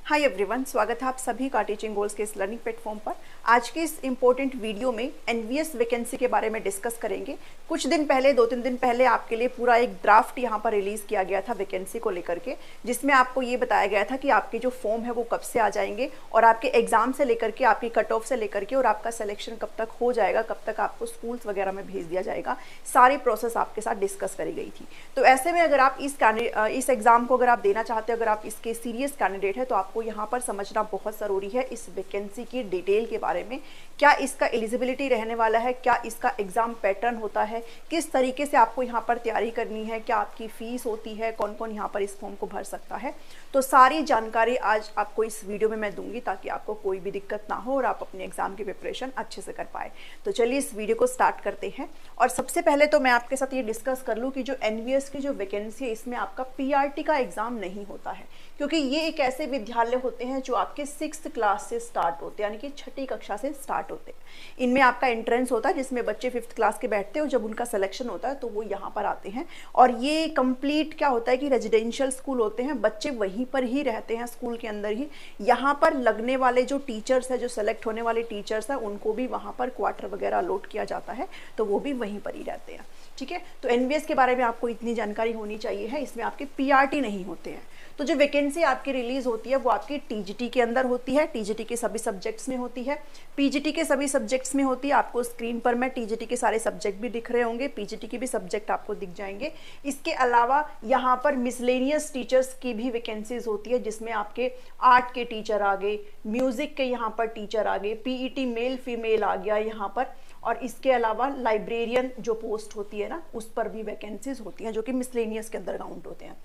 Hi everyone, स्वागत है आप सभी का टीचिंग गोल्स के इस लर्निंग प्लेटफॉर्म पर। आज के इस इम्पोर्टेंट वीडियो में एनवीएस वैकेंसी के बारे में डिस्कस करेंगे। कुछ दिन पहले, 2-3 दिन पहले आपके लिए पूरा एक ड्राफ्ट यहाँ पर रिलीज़ किया गया था वैकेंसी को लेकर के, जिसमें आपको ये बताया गया था कि आपके जो फॉर्म है वो कब से आ जाएंगे और आपके एग्जाम से लेकर के, आपकी कट ऑफ से लेकर के और आपका सिलेक्शन कब तक हो जाएगा, कब तक आपको स्कूल्स वगैरह में भेज दिया जाएगा। सारी प्रोसेस आपके साथ डिस्कस करी गई थी। तो ऐसे में अगर आप इस एग्ज़ाम को अगर आप देना चाहते हो, अगर आप इसके सीरियस कैंडिडेट है, तो आपको यहाँ पर समझना बहुत ज़रूरी है इस वैकेंसी की डिटेल के बारे में। क्या इसका एलिजिबिलिटी रहने वाला है, क्या इसका एग्ज़ाम पैटर्न होता है, किस तरीके से आपको यहाँ पर तैयारी करनी है, क्या आपकी फ़ीस होती है, कौन कौन यहाँ पर इस फॉर्म को भर सकता है। तो सारी जानकारी आज आपको इस वीडियो में मैं दूंगी ताकि आपको कोई भी दिक्कत ना हो और आप अपने एग्ज़ाम की प्रिपरेशन अच्छे से कर पाए। तो चलिए इस वीडियो को स्टार्ट करते हैं। और सबसे पहले तो मैं आपके साथ ये डिस्कस कर लूँ कि जो एनवीएस की जो वैकेंसी है, इसमें आपका पीआरटी का एग्ज़ाम नहीं होता है, क्योंकि ये एक ऐसे विद्यालय होते हैं जो आपके 6th क्लास से स्टार्ट होते हैं, यानी कि 6ठी कक्षा से स्टार्ट होते हैं। इनमें आपका एंट्रेंस होता है जिसमें बच्चे 5th क्लास के बैठते हैं और जब उनका सिलेक्शन होता है तो वो यहाँ पर आते हैं। और ये कंप्लीट क्या होता है कि रेजिडेंशियल स्कूल होते हैं, बच्चे वहीं पर ही रहते हैं, स्कूल के अंदर ही। यहाँ पर लगने वाले जो टीचर्स हैं, जो सेलेक्ट होने वाले टीचर्स हैं, उनको भी वहाँ पर क्वार्टर वगैरह अलॉट किया जाता है, तो वो भी वहीं पर ही रहते हैं। ठीक है, तो एनवीएस के बारे में आपको इतनी जानकारी होनी चाहिए है। इसमें आपके पीआरटी नहीं होते हैं। तो जो वैकेंसी आपकी रिलीज होती है वो आपकी टीजीटी के अंदर होती है, टीजीटी के सभी सब्जेक्ट्स में होती है, पीजीटी के सभी सब्जेक्ट्स में होती है। आपको स्क्रीन पर मैं टीजीटी के सारे सब्जेक्ट भी दिख रहे होंगे, पीजीटी के भी सब्जेक्ट आपको दिख जाएंगे। इसके अलावा यहाँ पर मिसलेनियस टीचर्स की भी वैकेंसीज होती है, जिसमें आपके आर्ट के टीचर आ गए, म्यूजिक के यहाँ पर टीचर आ गए, पीईटी मेल फीमेल आ गया यहाँ पर। और इसके अलावा लाइब्रेरियन जो पोस्ट होती है ना, उस पर भी वैकेंसीज होती हैं जो कि मिसलेनियस के अंदर काउंट होते हैं।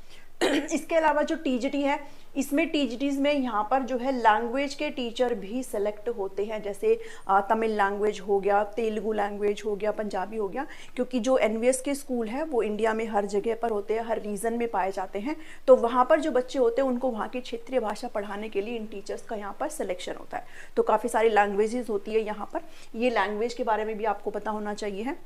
इसके अलावा जो टीजीटी है, इसमें टीजीटीज में यहाँ पर जो है लैंग्वेज के टीचर भी सेलेक्ट होते हैं, जैसे तमिल लैंग्वेज हो गया, तेलुगु लैंग्वेज हो गया, पंजाबी हो गया। क्योंकि जो एनवीएस के स्कूल है वो इंडिया में हर जगह पर होते हैं, हर रीजन में पाए जाते हैं। तो वहाँ पर जो बच्चे होते हैं उनको वहाँ की क्षेत्रीय भाषा पढ़ाने के लिए इन टीचर्स का यहाँ पर सिलेक्शन होता है। तो काफ़ी सारी लैंग्वेजेस होती है यहाँ पर। ये लैंग्वेज के बारे में भी आपको पता होना चाहिए है।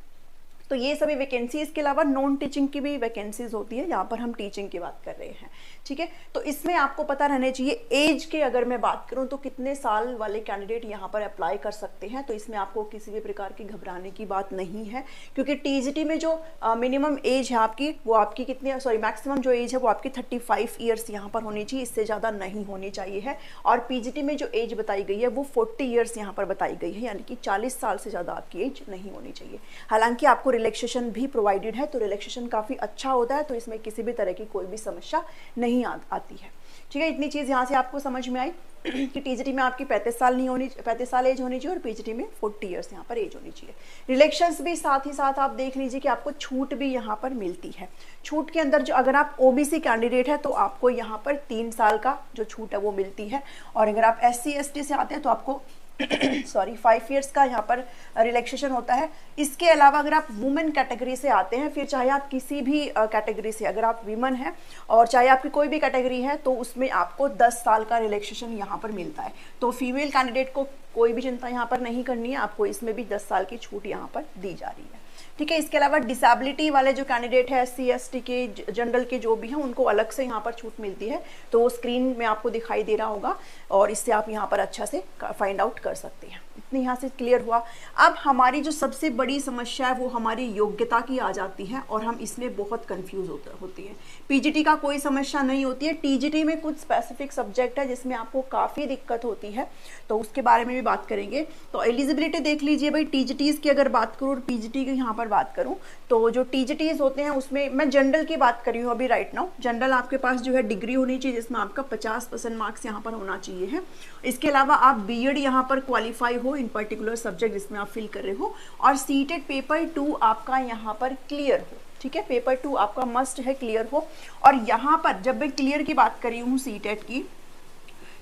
तो ये सभी वैकेंसी, इसके अलावा नॉन टीचिंग की भी वैकेंसीज होती है। यहाँ पर हम टीचिंग की बात कर रहे हैं, ठीक है। तो इसमें आपको पता रहना चाहिए एज के, अगर मैं बात करूँ तो कितने साल वाले कैंडिडेट यहाँ पर अप्लाई कर सकते हैं। तो इसमें आपको किसी भी प्रकार की घबराने की बात नहीं है, क्योंकि टीजीटी में जो मिनिमम एज है आपकी, वो आपकी कितनी, सॉरी मैक्सिमम जो एज है वो आपकी 35 ईयर्स यहाँ पर होनी चाहिए, इससे ज़्यादा नहीं होनी चाहिए है। और पीजीटी में जो एज बताई गई है वो 40 ईयर्स यहाँ पर बताई गई है, यानी कि 40 साल से ज़्यादा आपकी एज नहीं होनी चाहिए। हालांकि आपको रिलैक्सेशन भी प्रोवाइडेड है, तो रिलैक्सेशन काफ़ी अच्छा होता है, तो इसमें किसी भी तरह की कोई भी समस्या नहीं आती है। ठीक है, इतनी चीज़ यहाँ से आपको समझ में आई कि टीजीटी में आपकी 35 साल नहीं होनी, 35 साल एज होनी चाहिए और पीजीटी में 40 ईयर्स यहाँ पर एज होनी चाहिए। रिलेक्शंस भी साथ ही साथ आप देख लीजिए कि आपको छूट भी यहाँ पर मिलती है। छूट के अंदर जो, अगर आप ओबीसी कैंडिडेट है तो आपको यहाँ पर 3 साल का जो छूट है वो मिलती है, और अगर आप SC ST से आते हैं तो आपको 5 ईयर्स का यहाँ पर रिलैक्सेशन होता है। इसके अलावा अगर आप वुमेन कैटेगरी से आते हैं, फिर चाहे आप किसी भी कैटेगरी से, अगर आप वीमन हैं और चाहे आपकी कोई भी कैटेगरी है, तो उसमें आपको 10 साल का रिलैक्सेशन यहाँ पर मिलता है। तो फीमेल कैंडिडेट को कोई भी चिंता यहाँ पर नहीं करनी है, आपको इसमें भी 10 साल की छूट यहाँ पर दी जा रही है। ठीक है, इसके अलावा डिसेबिलिटी वाले जो कैंडिडेट है, SC ST के, जनरल के जो भी हैं, उनको अलग से यहाँ पर छूट मिलती है। तो वो स्क्रीन में आपको दिखाई दे रहा होगा और इससे आप यहाँ पर अच्छा से फाइंड आउट कर सकते हैं। इतनी यहाँ से क्लियर हुआ। अब हमारी जो सबसे बड़ी समस्या है वो हमारी योग्यता की आ जाती है, और हम इसमें बहुत कंफ्यूज होती है। पीजीटी का कोई समस्या नहीं होती है, टीजीटी में कुछ स्पेसिफिक सब्जेक्ट है जिसमें आपको काफ़ी दिक्कत होती है, तो उसके बारे में भी बात करेंगे। तो एलिजिबिलिटी देख लीजिए भाई, टीजीटीज़ की अगर बात करूँ और पीजीटी की यहाँ पर बात करूँ, तो जो टीजीटीज़ होते हैं उसमें मैं जनरल की बात कर रही हूँ अभी राइट नाउ। जनरल आपके पास जो है डिग्री होनी चाहिए जिसमें आपका 50% मार्क्स यहाँ पर होना चाहिए है। इसके अलावा आप बीएड यहाँ पर क्वालिफाई हो इन पर्टिकुलर सब्जेक्ट जिसमें आप फिल कर रहे हो, और सीटेट पेपर 2 आपका यहाँ पर क्लियर हो। ठीक है, पेपर 2 आपका मस्ट है क्लियर हो। और यहाँ पर जब मैं क्लियर की बात कर रही हूँ सीटेट की,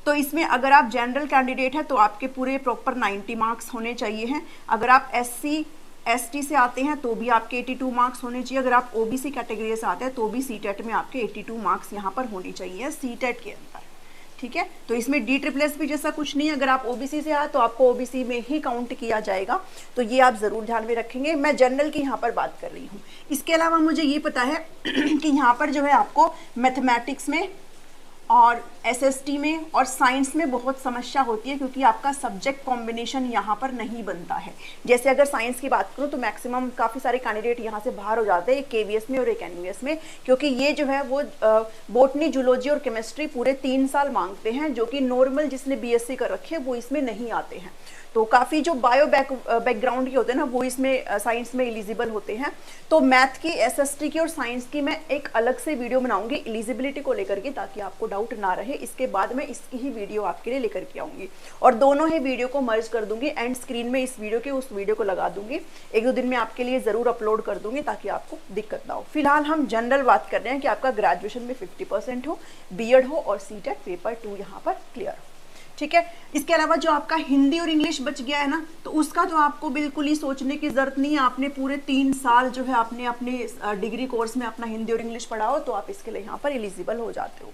तो इसमें अगर आप जनरल कैंडिडेट हैं तो आपके पूरे प्रॉपर 90 मार्क्स होने चाहिए हैं। अगर आप SC ST से आते हैं तो भी आपके 82 मार्क्स होने चाहिए। अगर आप OBC कैटेगरी से आते हैं तो भी सीटेट में आपके 82 मार्क्स यहाँ पर होने चाहिए सीटेट के अंदर। ठीक है, तो इसमें DSSS भी जैसा कुछ नहीं है। अगर आप OBC से आए तो आपको OBC में ही काउंट किया जाएगा, तो ये आप ज़रूर ध्यान में रखेंगे। मैं जनरल की यहाँ पर बात कर रही हूँ। इसके अलावा मुझे ये पता है कि यहाँ पर जो है आपको मैथमेटिक्स में और एसएसटी में और साइंस में बहुत समस्या होती है, क्योंकि आपका सब्जेक्ट कॉम्बिनेशन यहाँ पर नहीं बनता है। जैसे अगर साइंस की बात करूँ तो मैक्सिमम काफ़ी सारे कैंडिडेट यहाँ से बाहर हो जाते हैं, एक केवीएस में और एक एनवीएस में, क्योंकि ये जो है वो बोटनी, जूलॉजी और केमिस्ट्री पूरे 3 साल मांगते हैं, जो कि नॉर्मल जिसने बीएससी कर रखी है वो इसमें नहीं आते हैं। तो काफ़ी जो बायो बैकग्राउंड के होते हैं ना, वो इसमें साइंस में एलिजिबल होते हैं। तो मैथ की, एसएसटी की और साइंस की मैं एक अलग से वीडियो बनाऊंगी एलिजिबिलिटी को लेकर के, ताकि आपको डाउट ना रहे। इसके बाद मैं इसकी ही वीडियो आपके लिए लेकर के आऊँगी और दोनों ही वीडियो को मर्ज कर दूंगी, एंड स्क्रीन में इस वीडियो के उस वीडियो को लगा दूंगी। 1-2 दिन में आपके लिए ज़रूर अपलोड कर दूंगी, ताकि आपको दिक्कत ना हो। फिलहाल हम जनरल बात कर रहे हैं कि आपका ग्रेजुएशन में 50% हो, बीएड हो और सीटेट पेपर 2 यहाँ पर क्लियर हो, ठीक है। इसके अलावा जो आपका हिंदी और इंग्लिश बच गया है ना, तो उसका तो आपको बिल्कुल ही सोचने की जरूरत नहीं है। आपने पूरे 3 साल जो है आपने अपने डिग्री कोर्स में अपना हिंदी और इंग्लिश पढ़ा हो, तो आप इसके लिए यहाँ पर एलिजिबल हो जाते हो।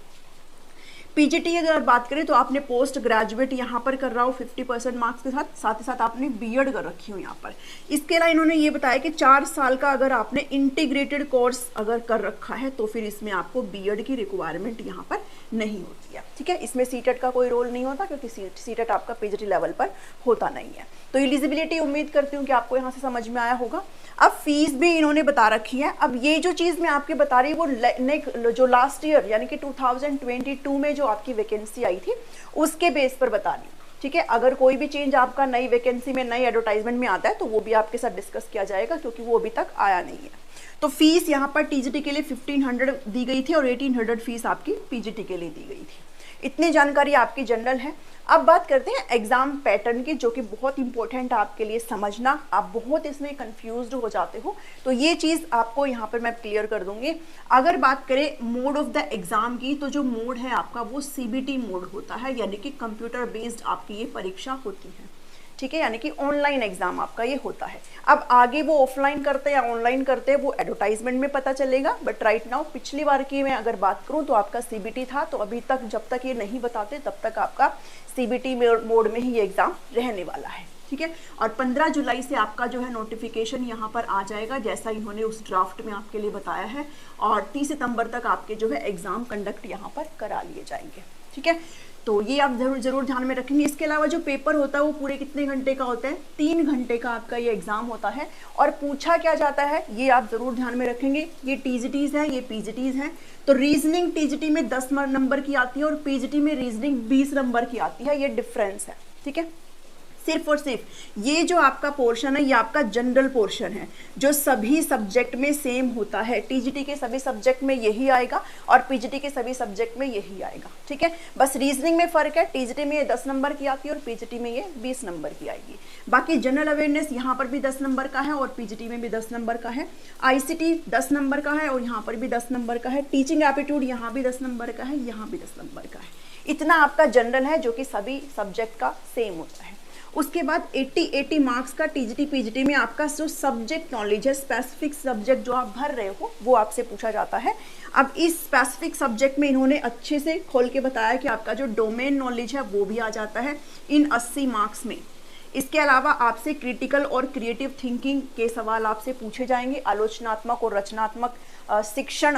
पीजीटी अगर बात करें तो आपने पोस्ट ग्रेजुएट यहाँ पर कर रहा हो 50% मार्क्स के साथ, साथ ही साथ आपने बीएड कर रखी हो यहाँ पर। इसके अलावा इन्होंने ये बताया कि 4 साल का अगर आपने इंटीग्रेटेड कोर्स अगर कर रखा है, तो फिर इसमें आपको बीएड की रिक्वायरमेंट यहाँ पर नहीं होती है, ठीक है। इसमें सीटेट का कोई रोल नहीं होता, क्योंकि सीटेट आपका पीजीटी लेवल पर होता नहीं है। तो एलिजिबिलिटी उम्मीद करती हूँ कि आपको यहाँ से समझ में आया होगा। अब फीस भी इन्होंने बता रखी है। अब ये जो चीज़ मैं आपके बता रही हूँ वो जो लास्ट ईयर यानी कि 2022 में जो आपकी वैकेंसी आई थी उसके बेस पर बता रही हूँ, ठीक है। अगर कोई भी चेंज आपका नई वैकेंसी में, नई एडवर्टाइजमेंट में आता है, तो वो भी आपके साथ डिस्कस किया जाएगा, क्योंकि वो अभी तक आया नहीं है। तो फीस यहाँ पर टीजीटी के लिए 1500 दी गई थी और 1800 फीस आपकी पीजीटी के लिए दी गई थी। इतनी जानकारी आपकी जनरल है। अब बात करते हैं एग्जाम पैटर्न की, जो कि बहुत इंपॉर्टेंट आपके लिए समझना। आप बहुत इसमें कंफ्यूज्ड हो जाते हो, तो ये चीज़ आपको यहाँ पर मैं क्लियर कर दूंगी। अगर बात करें मोड ऑफ द एग्जाम की, तो जो मोड है आपका वो सीबीटी मोड होता है, यानी कि कंप्यूटर बेस्ड आपकी ये परीक्षा होती है, ठीक है। यानी कि ऑनलाइन एग्जाम आपका ये होता है। अब आगे वो ऑफलाइन करते हैं या ऑनलाइन करते हैं वो एडवर्टाइजमेंट में पता चलेगा, बट राइट नाउ पिछली बार की मैं अगर बात करूं तो आपका सीबीटी था। तो अभी तक जब तक ये नहीं बताते तब तक आपका सीबीटी मोड में ही ये एग्जाम रहने वाला है, ठीक है। और 15 जुलाई से आपका जो है नोटिफिकेशन यहाँ पर आ जाएगा, जैसा इन्होंने उस ड्राफ्ट में आपके लिए बताया है। और 30 सितंबर तक आपके जो है एग्जाम कंडक्ट यहाँ पर करा लिए जाएंगे, ठीक है। तो ये आप जरूर ध्यान में रखेंगे। इसके अलावा जो पेपर होता है वो पूरे कितने घंटे का होता है? 3 घंटे का आपका ये एग्जाम होता है। और पूछा क्या जाता है ये आप जरूर ध्यान में रखेंगे। ये टीजीटीज है, ये पीजीटीज हैं। तो रीजनिंग टीजीटी में 10 नंबर की आती है और पीजीटी में रीजनिंग 20 नंबर की आती है। ये डिफरेंस है, ठीक है। सिर्फ और सिर्फ ये जो आपका पोर्शन है ये आपका जनरल पोर्शन है, जो सभी सब्जेक्ट में सेम होता है। टीजीटी के सभी सब्जेक्ट में यही आएगा और पीजीटी के सभी सब्जेक्ट में यही आएगा, ठीक है। बस रीजनिंग में फर्क है, टीजीटी में ये 10 नंबर की आती है और पीजीटी में ये 20 नंबर की आएगी। बाकी जनरल अवेयरनेस यहाँ पर भी 10 नंबर का है और पीजीटी में भी 10 नंबर का है। आईसीटी 10 नंबर का है और यहाँ पर भी 10 नंबर का है। टीचिंग एप्टीट्यूड यहाँ भी 10 नंबर का है, यहाँ भी 10 नंबर का है। इतना आपका जनरल है जो कि सभी सब्जेक्ट का सेम होता है। उसके बाद 80 मार्क्स का टीजीटी पीजीटी में आपका जो सब्जेक्ट नॉलेज है, स्पेसिफिक सब्जेक्ट जो आप भर रहे हो वो आपसे पूछा जाता है। अब इस स्पेसिफिक सब्जेक्ट में इन्होंने अच्छे से खोल के बताया कि आपका जो डोमेन नॉलेज है वो भी आ जाता है इन 80 मार्क्स में। इसके अलावा आपसे क्रिटिकल और क्रिएटिव थिंकिंग के सवाल आपसे पूछे जाएंगे। आलोचनात्मक और रचनात्मक शिक्षण,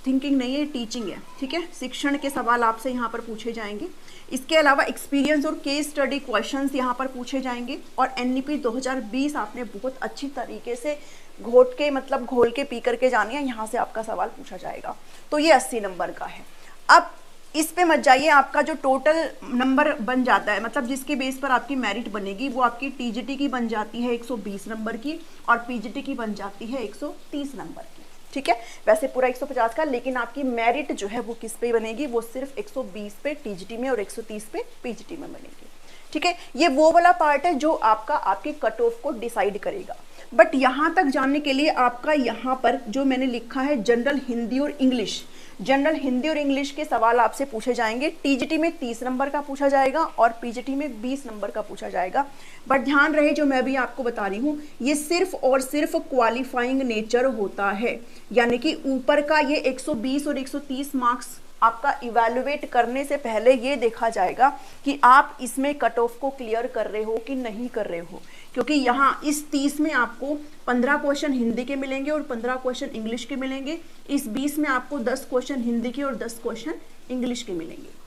थिंकिंग नहीं है, टीचिंग है, ठीक है। शिक्षण के सवाल आपसे यहाँ पर पूछे जाएंगे। इसके अलावा एक्सपीरियंस और केस स्टडी क्वेश्चंस यहाँ पर पूछे जाएंगे। और एनईपी 2020 आपने बहुत अच्छी तरीके से घोट के मतलब घोल के पी करके जानी है, यहाँ से आपका सवाल पूछा जाएगा। तो ये 80 नंबर का है। अब इस पे मत जाइए, आपका जो टोटल नंबर बन जाता है मतलब जिसके बेस पर आपकी मेरिट बनेगी वो आपकी टीजीटी की बन जाती है 120 नंबर की और पीजीटी की बन जाती है 130 नंबर की, ठीक है। वैसे पूरा 150 का, लेकिन आपकी मेरिट जो है वो किस पे बनेगी? वो सिर्फ 120 पे टीजीटी में और 130 पे पीजीटी में बनेगी, ठीक है। ये वो वाला पार्ट है जो आपका आपके कट ऑफ को डिसाइड करेगा। बट यहाँ तक जानने के लिए आपका यहाँ पर जो मैंने लिखा है जनरल हिंदी और इंग्लिश, जनरल हिंदी और इंग्लिश के सवाल आपसे पूछे जाएंगे। टीजीटी में 30 नंबर का पूछा जाएगा और पीजीटी में 20 नंबर का पूछा जाएगा। बट ध्यान रहे जो मैं अभी आपको बता रही हूँ ये सिर्फ और सिर्फ क्वालिफाइंग नेचर होता है, यानी कि ऊपर का ये 120 और 130 मार्क्स आपका इवैल्यूएट करने से पहले ये देखा जाएगा कि आप इसमें कट ऑफ को क्लियर कर रहे हो कि नहीं कर रहे हो। क्योंकि यहाँ इस 30 में आपको 15 क्वेश्चन हिंदी के मिलेंगे और 15 क्वेश्चन इंग्लिश के मिलेंगे। इस 20 में आपको 10 क्वेश्चन हिंदी के और 10 क्वेश्चन इंग्लिश के मिलेंगे।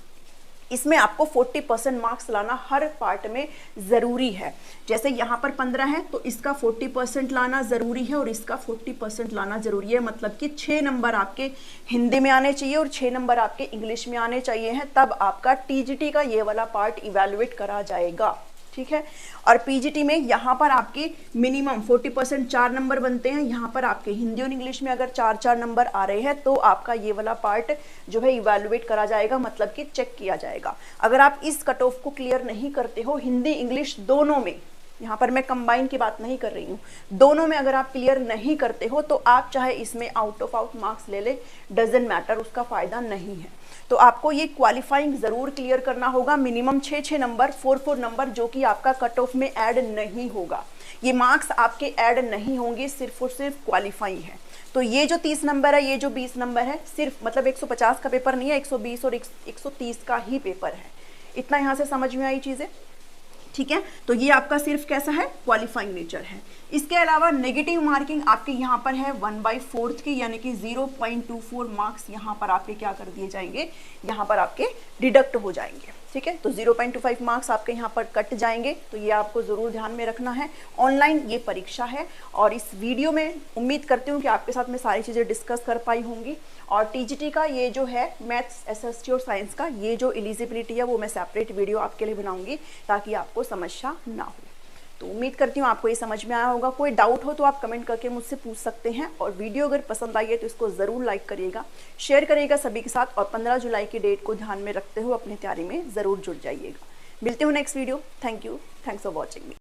इसमें आपको 40% मार्क्स लाना हर पार्ट में ज़रूरी है। जैसे यहाँ पर 15 है तो इसका 40% लाना ज़रूरी है और इसका 40% लाना ज़रूरी है। मतलब कि 6 नंबर आपके हिंदी में आने चाहिए और 6 नंबर आपके इंग्लिश में आने चाहिए हैं, तब आपका टीजीटी का ये वाला पार्ट इवैल्यूएट करा जाएगा। ठीक है। और पीजीटी में यहाँ पर आपके मिनिमम 40% 4 नंबर बनते हैं। यहाँ पर आपके हिंदी और इंग्लिश में अगर 4-4 नंबर आ रहे हैं तो आपका ये वाला पार्ट जो है इवैल्यूएट करा जाएगा, मतलब कि चेक किया जाएगा। अगर आप इस कट ऑफ को क्लियर नहीं करते हो हिंदी इंग्लिश दोनों में, यहाँ पर मैं कंबाइन की बात नहीं कर रही हूँ, दोनों में अगर आप क्लियर नहीं करते हो तो आप चाहे इसमें आउट ऑफ आउट मार्क्स ले ले, डजंट मैटर, उसका फायदा नहीं है। तो आपको ये क्वालिफाइंग जरूर क्लियर करना होगा। मिनिमम 6-6 नंबर, 4-4 नंबर, जो कि आपका कट ऑफ में ऐड नहीं होगा। ये मार्क्स आपके ऐड नहीं होंगे, सिर्फ और सिर्फ क्वालिफाई है। तो ये जो 30 नंबर है, ये जो 20 नंबर है, सिर्फ मतलब 150 का पेपर नहीं है, 120 और 130 का ही पेपर है। इतना यहाँ से समझ में आई चीज़ें? ठीक है। तो ये आपका सिर्फ कैसा है, क्वालिफाइंग नेचर है। इसके अलावा नेगेटिव मार्किंग आपके यहाँ पर है 1/4 की, यानी कि 0.24 मार्क्स यहाँ पर आपके क्या कर दिए जाएंगे, यहाँ पर आपके डिडक्ट हो जाएंगे। ठीक है। तो 0.25 मार्क्स आपके यहाँ पर कट जाएंगे। तो ये आपको ज़रूर ध्यान में रखना है। ऑनलाइन ये परीक्षा है और इस वीडियो में उम्मीद करती हूँ कि आपके साथ में सारी चीज़ें डिस्कस कर पाई होंगी। और टीजीटी का ये जो है मैथ्स, एसएसटी और साइंस का ये जो एलिजिबिलिटी है वो मैं सेपरेट वीडियो आपके लिए बनाऊंगी ताकि आपको समस्या ना हो। तो उम्मीद करती हूँ आपको ये समझ में आया होगा। कोई डाउट हो तो आप कमेंट करके मुझसे पूछ सकते हैं। और वीडियो अगर पसंद आई है तो इसको ज़रूर लाइक करिएगा, शेयर करिएगा सभी के साथ, और 15 जुलाई की डेट को ध्यान में रखते हुए अपनी तैयारी में ज़रूर जुट जाइएगा। मिलते हो next video. Thank you, thanks for watching me.